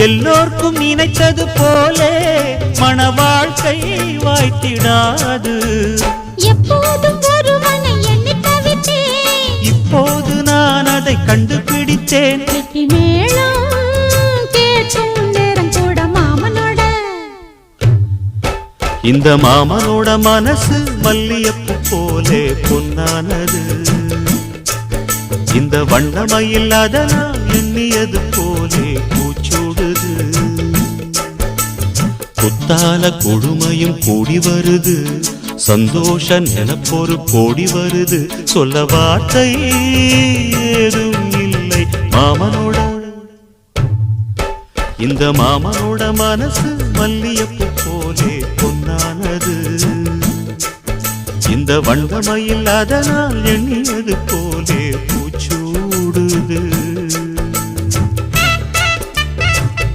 எல்லோர்க்கும் நினைத்தது போலே மன வாழ்க்கை வாய்த்திடாது. எப்போதும் ஒருவனை எண்ணி தவித்தேன், இப்போது நான் அதை கண்டுபிடித்தேன். மேளம் கேட்கும் நேரம் கூட மாமனோட. இந்த மாமனோட மனசு மல்லியப்பு போலே பொன்னானது. இந்த வண்ணமயில் அதனால் எண்ணியது போலே பூச்சூடுது. குத்தால கொடுமையும் கூடி வருது, சந்தோஷ நினப்பொரு கோடி வருது. சொல்ல வார்த்தை ஏதும் இல்லை மாமனோட. இந்த மாமனோட மனசு மல்லியப்பு போலே பொன்னானது. இந்த வண்ணமயில் அதனால் எண்ணியது போலே